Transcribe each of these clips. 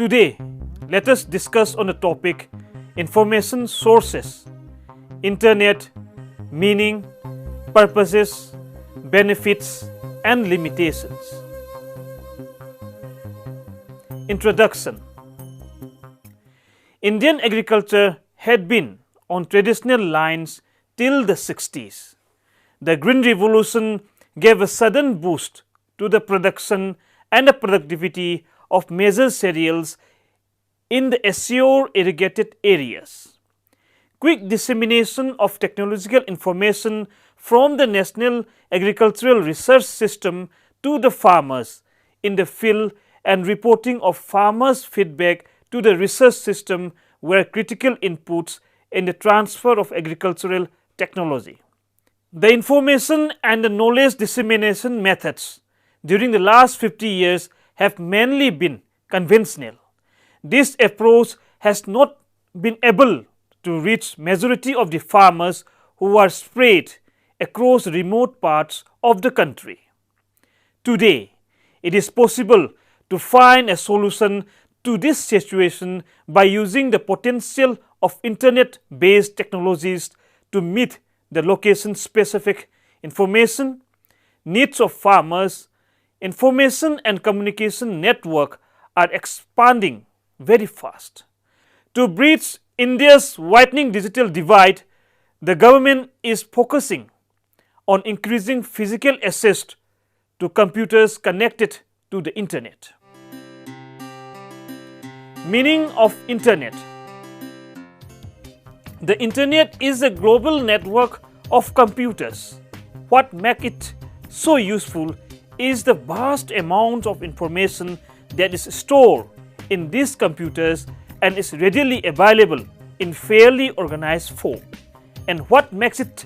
Today, let us discuss on the topic information sources, internet, meaning, purposes, benefits and limitations. Introduction. Indian agriculture had been on traditional lines till the 60s. The Green Revolution gave a sudden boost to the production and the productivity of major cereals in the azure irrigated areas. Quick dissemination of technological information from the National Agricultural Research System to the farmers in the field and reporting of farmers' feedback to the research system were critical inputs in the transfer of agricultural technology. The information and the knowledge dissemination methods during the last 50 years have mainly been conventional. This approach has not been able to reach majority of the farmers who are spread across remote parts of the country. Today, it is possible to find a solution to this situation by using the potential of internet-based technologies to meet the location-specific information needs of farmers. Information and communication network are expanding very fast. To bridge India's widening digital divide, the government is focusing on increasing physical access to computers connected to the internet. Meaning of internet. The internet is a global network of computers. What makes it so useful is the vast amount of information that is stored in these computers and is readily available in fairly organized form. And what makes it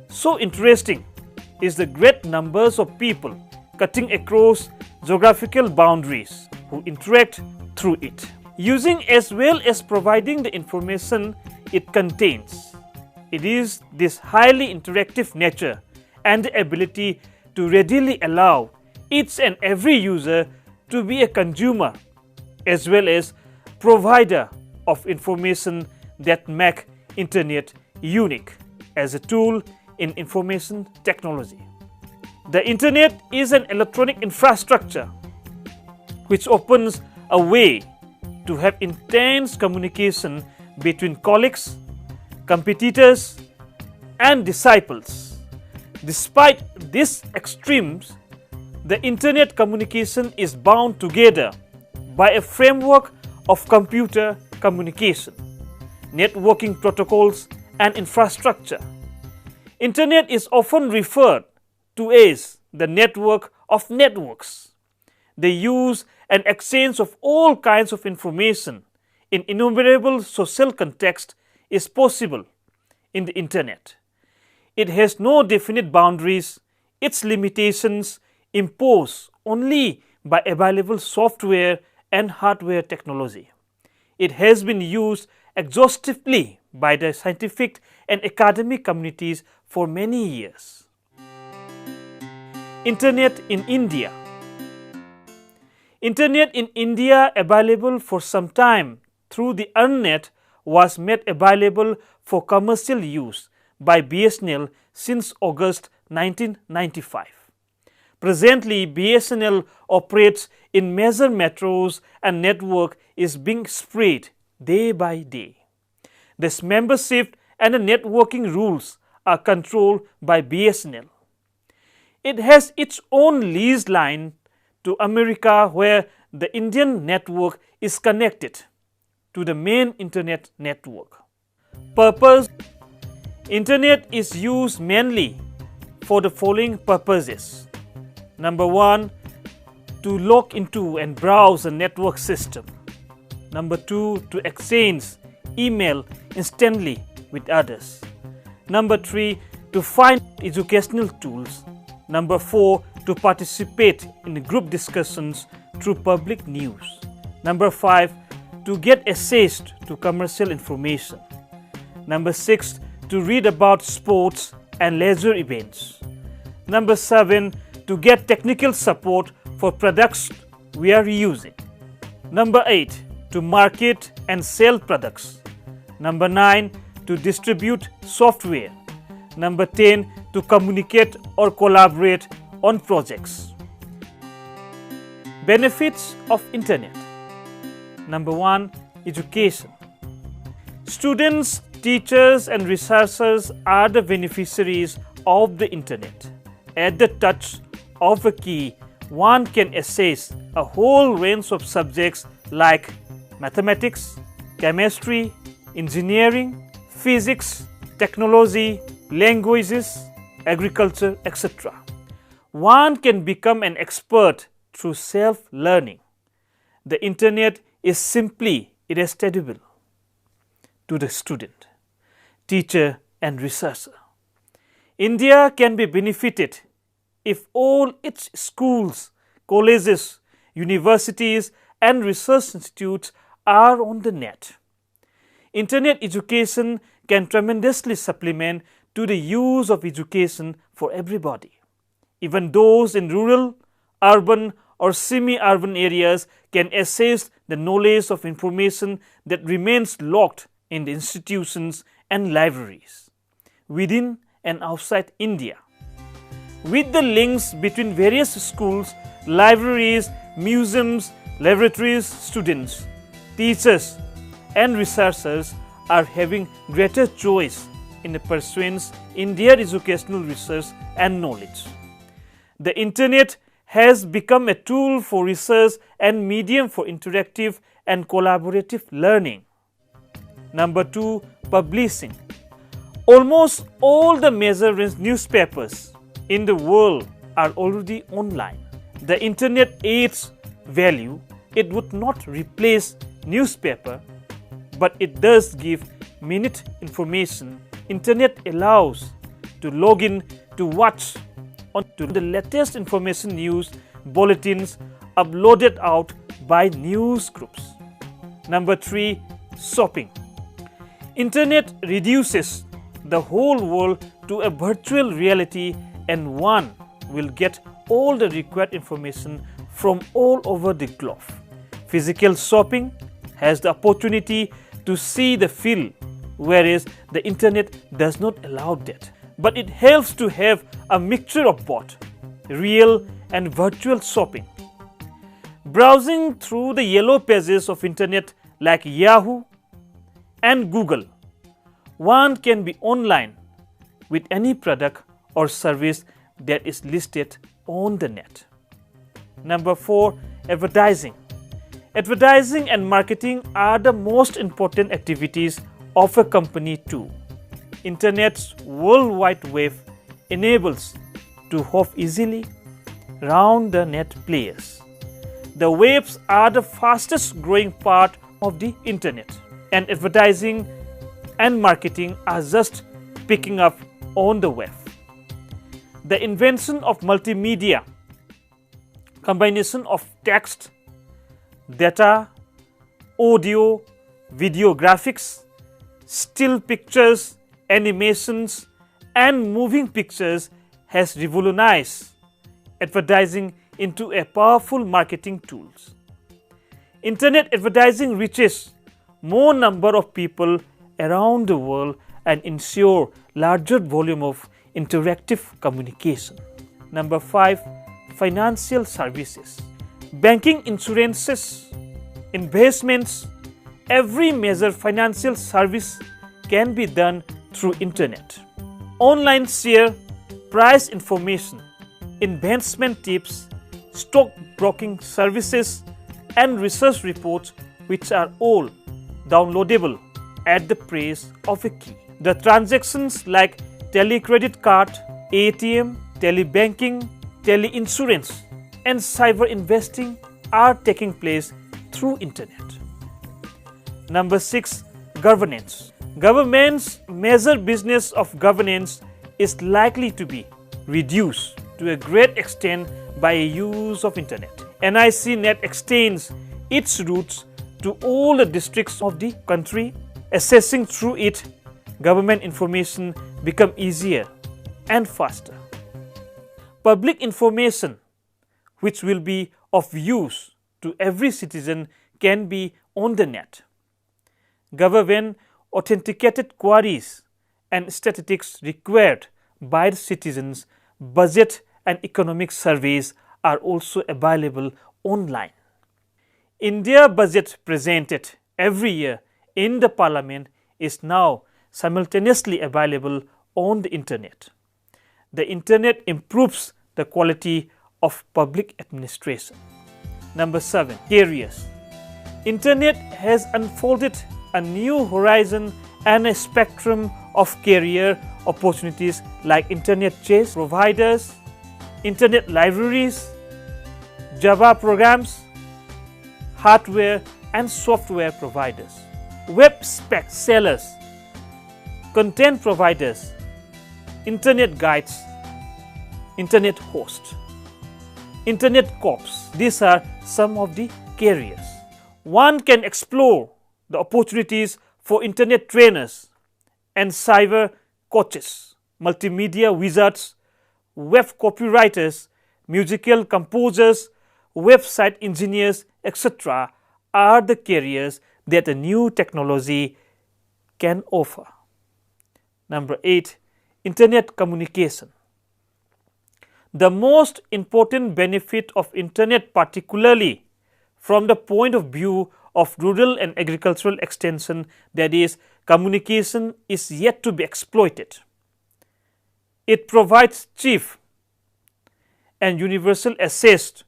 so interesting is the great numbers of people cutting across geographical boundaries who interact through it. Using as well as providing the information it contains, it is this highly interactive nature and the ability to readily allow each and every user to be a consumer as well as provider of information that make internet unique as a tool in information technology. The internet is an electronic infrastructure which opens a way to have intense communication between colleagues, competitors and disciples. Despite these extremes, the internet communication is bound together by a framework of computer communication, networking protocols and infrastructure. Internet is often referred to as the network of networks. The use and exchange of all kinds of information in innumerable social contexts is possible in the internet. It has no definite boundaries. Its limitations imposed only by available software and hardware technology. It has been used exhaustively by the scientific and academic communities for many years. Internet in India. Internet in India, available for some time through the Earthnet, was made available for commercial use by BSNL since August 1995. Presently, BSNL operates in major metros and network is being spread day by day. This membership and the networking rules are controlled by BSNL. It has its own lease line to America where the Indian network is connected to the main internet network. Purpose. Internet is used mainly for the following purposes. Number 1, to log into and browse a network system. Number 2, to exchange email instantly with others. Number 3, to find educational tools. Number 4, to participate in group discussions through public news. Number 5, to get access to commercial information. Number 6, to read about sports and leisure events. Number 7, to get technical support for products we are using. Number 8, to market and sell products. Number 9, to distribute software. Number 10, to communicate or collaborate on projects. Benefits of Internet. Number 1, education. Students, teachers and researchers are the beneficiaries of the Internet. At the touch of a key, one can access a whole range of subjects like mathematics, chemistry, engineering, physics, technology, languages, agriculture, etc. One can become an expert through self-learning. The Internet is simply irresistible to the student, teacher and researcher. India can be benefited if all its schools, colleges, universities and research institutes are on the net. Internet education can tremendously supplement to the use of education for everybody. Even those in rural, urban or semi-urban areas can access the knowledge of information that remains locked in the institutions and libraries within and outside India. With the links between various schools, libraries, museums, laboratories, students, teachers and researchers are having greater choice in the pursuance in their educational research and knowledge. The Internet has become a tool for research and medium for interactive and collaborative learning. Number 2, publishing. Almost all the major newspapers in the world are already online. The Internet adds value. It would not replace newspaper, but it does give minute information. Internet allows to log in to watch onto the latest information news bulletins uploaded out by news groups. Number 3, shopping. Internet reduces the whole world to a virtual reality and one will get all the required information from all over the globe. Physical shopping has the opportunity to see the feel, whereas the Internet does not allow that. But it helps to have a mixture of both, real and virtual shopping. Browsing through the yellow pages of Internet like Yahoo and Google, one can be online with any product or service that is listed on the net. Number 4, advertising. Advertising and marketing are the most important activities of a company too. Internet's World Wide Web enables to hop easily round the net players. The webs are the fastest growing part of the Internet, and advertising and marketing are just picking up on the web. The invention of multimedia, combination of text, data, audio, video graphics, still pictures, animations and moving pictures has revolutionized advertising into a powerful marketing tool. Internet advertising reaches more number of people around the world and ensure larger volume of interactive communication. Number 5, financial services. Banking, insurances, investments, every major financial service can be done through Internet. Online share, price information, investment tips, stock broking services and research reports, which are all downloadable at the press of a key. The transactions like telecredit card, ATM, telebanking, teleinsurance and cyber investing are taking place through Internet. Number 6, governance. Government's major business of governance is likely to be reduced to a great extent by a use of Internet. NIC-Net extends its routes to all the districts of the country. Accessing through it, government information become easier and faster. Public information which will be of use to every citizen can be on the net. Government authenticated queries and statistics required by the citizens, budget and economic surveys are also available online. India budget presented every year in the Parliament is now simultaneously available on the internet. The internet improves the quality of public administration. Number 7. Careers. Internet has unfolded a new horizon and a spectrum of career opportunities like internet chess providers, internet libraries, Java programs, hardware and software providers, web spec sellers, content providers, internet guides, internet hosts, internet corps. These are some of the careers. One can explore the opportunities for internet trainers and cyber coaches, multimedia wizards, web copywriters, musical composers, website engineers, etc. are the careers that a new technology can offer. Number 8. Internet communication. The most important benefit of internet, particularly from the point of view of rural and agricultural extension, that is, communication, is yet to be exploited. It provides cheap and universal access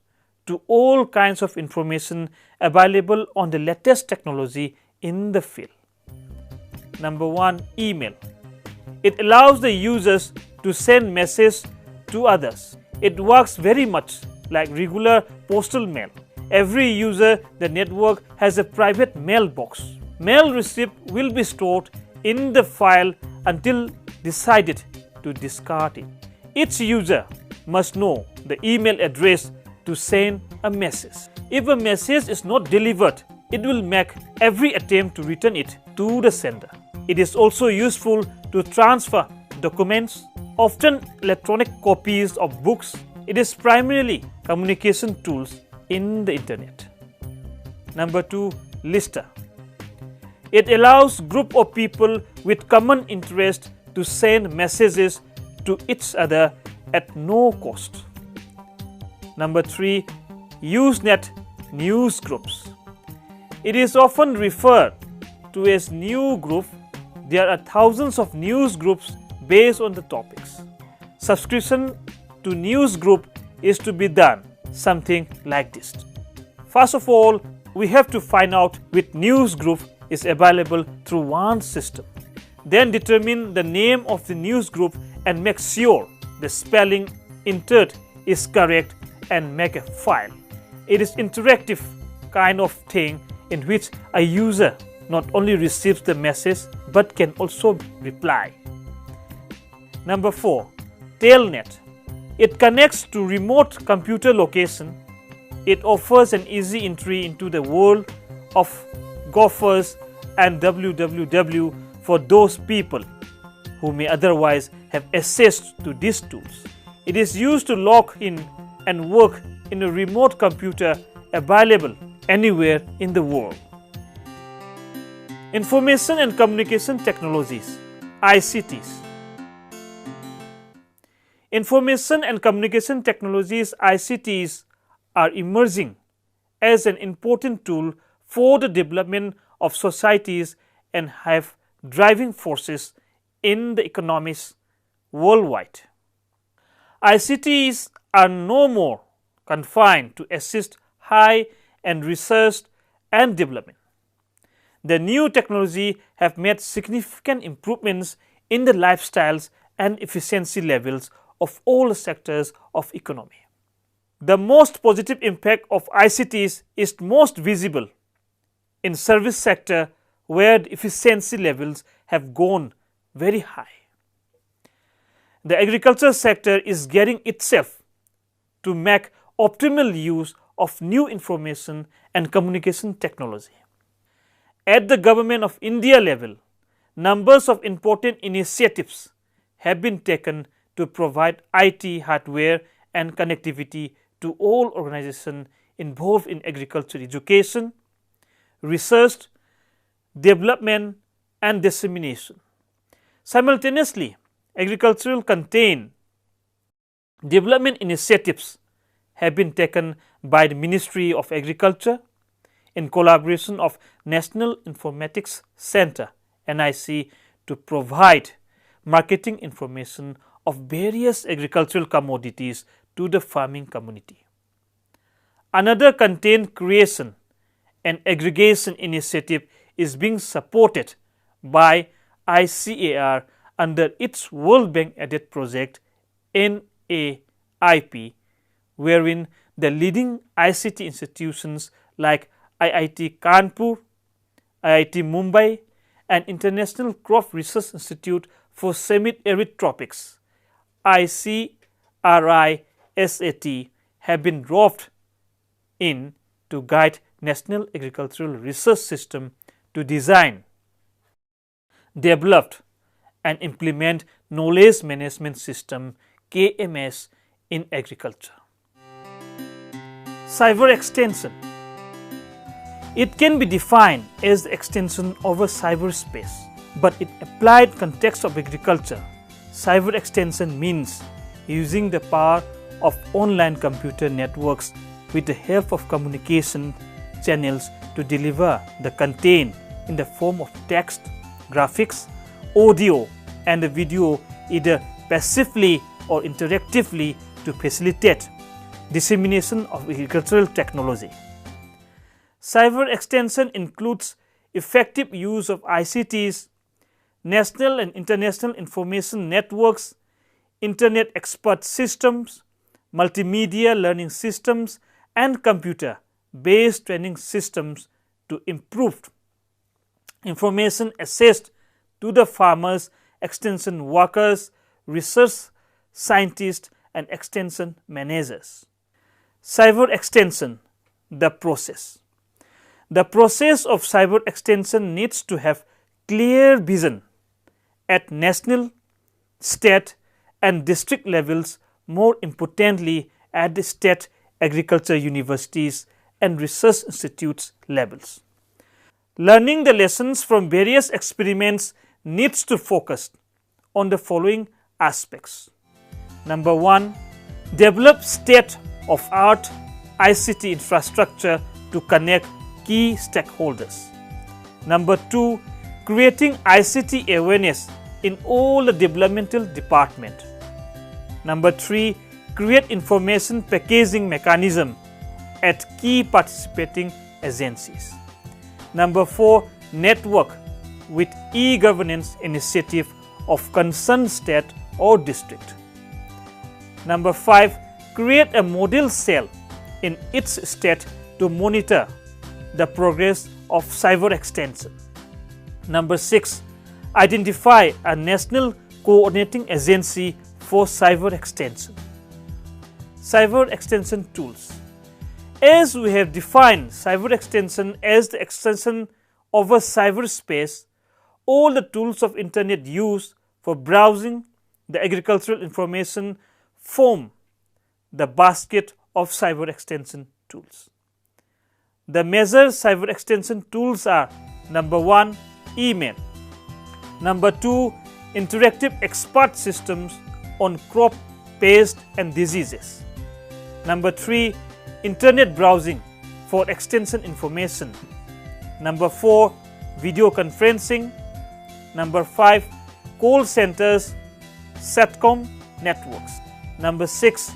to all kinds of information available on the latest technology in the field. Number 1. Email. It allows the users to send messages to others. It works very much like regular postal mail. Every user the network has a private mailbox. Mail received will be stored in the file until decided to discard it. Each user must know the email address to send a message. If a message is not delivered, it will make every attempt to return it to the sender. It is also useful to transfer documents, often electronic copies of books. It is primarily communication tools in the internet. Number 2. Lister. It allows group of people with common interest to send messages to each other at no cost. Number 3. Usenet news groups. It is often referred to as new group. There are thousands of news groups based on the topics. Subscription to news group is to be done something like this. First of all, we have to find out which news group is available through one system. Then determine the name of the news group and make sure the spelling entered is correct and make a file. It is interactive kind of thing in which a user not only receives the message but can also reply. Number 4. Telnet. It connects to remote computer location. It offers an easy entry into the world of golfers and www for those people who may otherwise have access to these tools. It is used to log in and work in a remote computer available anywhere in the world. Information and Communication Technologies, ICTs. Information and Communication Technologies, ICTs, are emerging as an important tool for the development of societies and have driving forces in the economies worldwide. ICTs are no more confined to assist high-end research and development. The new technology have made significant improvements in the lifestyles and efficiency levels of all sectors of economy. The most positive impact of ICTs is most visible in service sector where the efficiency levels have gone very high. The agriculture sector is getting itself to make optimal use of new information and communication technology. At the Government of India level, numbers of important initiatives have been taken to provide IT hardware and connectivity to all organizations involved in agriculture education, research, development, and dissemination. Simultaneously, agricultural contain development initiatives have been taken by the Ministry of Agriculture in collaboration of National Informatics Center (NIC) to provide marketing information of various agricultural commodities to the farming community. Another content creation and aggregation initiative is being supported by ICAR under its World Bank aided project NAIP, wherein the leading ICT institutions like IIT Kanpur, IIT Mumbai, and International Crop Research Institute for Semi-Arid Tropics ICRISAT have been roped in to guide National Agricultural Research System to design, develop, and implement Knowledge Management System KMS in agriculture. Cyber extension. It can be defined as the extension over cyberspace, but in applied context of agriculture, cyber extension means using the power of online computer networks with the help of communication channels to deliver the content in the form of text, graphics, audio, and video either passively or interactively to facilitate dissemination of agricultural technology. Cyber extension includes effective use of ICTs, national and international information networks, internet expert systems, multimedia learning systems, and computer-based training systems to improve information accessed to the farmers, extension workers, research scientists, and extension managers. Cyber extension, the process. The process of cyber extension needs to have clear vision at national, state, and district levels, more importantly at the state agriculture universities and research institutes levels. Learning the lessons from various experiments needs to focus on the following aspects. Number 1, develop state-of-art ICT infrastructure to connect key stakeholders. Number 2, creating ICT awareness in all the developmental department. Number 3, create information packaging mechanism at key participating agencies. Number 4, network with e-governance initiative of concerned state or district. Number 5, create a model cell in each state to monitor the progress of cyber extension. Number 6, identify a national coordinating agency for cyber extension. Cyber extension tools. As we have defined cyber extension as the extension over cyberspace, all the tools of internet use for browsing the agricultural information form the basket of cyber extension tools. The major cyber extension tools are: number 1, email; number 2, interactive expert systems on crop, pest, and diseases; number 3, internet browsing for extension information; number 4, video conferencing; number 5, call centers, SATCOM networks; number 6,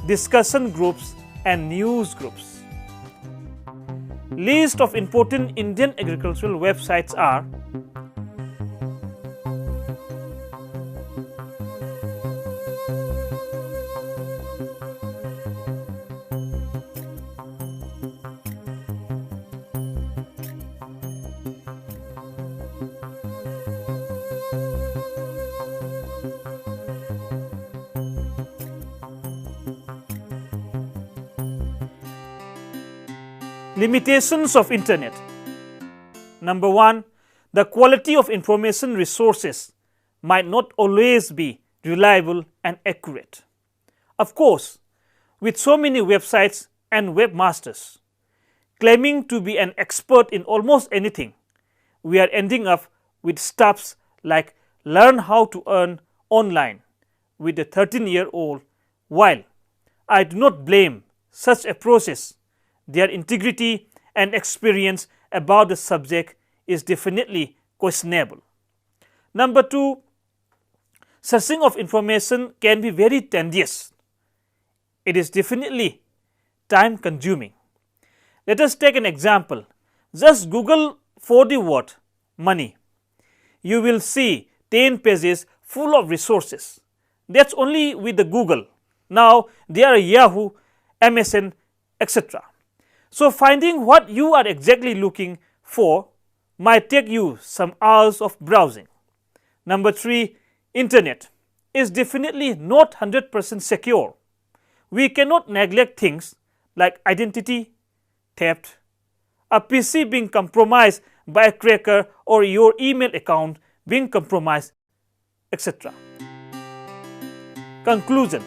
discussion groups and news groups. List of important Indian agricultural websites are: limitations of internet. Number 1, the quality of information resources might not always be reliable and accurate. Of course, with so many websites and webmasters, claiming to be an expert in almost anything, we are ending up with stuffs like learn how to earn online with a 13-year-old. While I do not blame such a process, their integrity and experience about the subject is definitely questionable. Number 2, searching of information can be very tedious. It is definitely time consuming. Let us take an example. Just Google for the word money. You will see 10 pages full of resources. That's only with the Google. Now there are Yahoo, MSN, etc. So finding what you are exactly looking for might take you some hours of browsing. Number 3, internet is definitely not 100% secure. We cannot neglect things like identity theft, a PC being compromised by a cracker, or your email account being compromised, etc. Conclusion.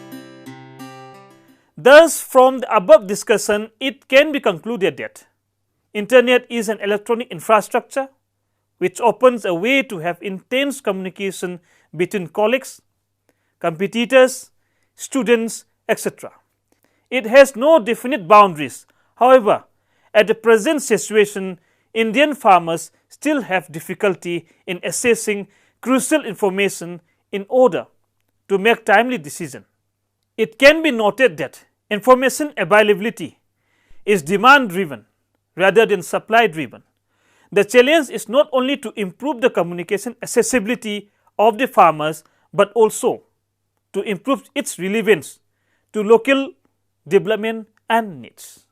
Thus, from the above discussion, it can be concluded that Internet is an electronic infrastructure which opens a way to have intense communication between colleagues, competitors, students, etc. It has no definite boundaries. However, at the present situation, Indian farmers still have difficulty in accessing crucial information in order to make timely decisions. It can be noted that information availability is demand driven rather than supply driven. The challenge is not only to improve the communication accessibility of the farmers, but also to improve its relevance to local development and needs.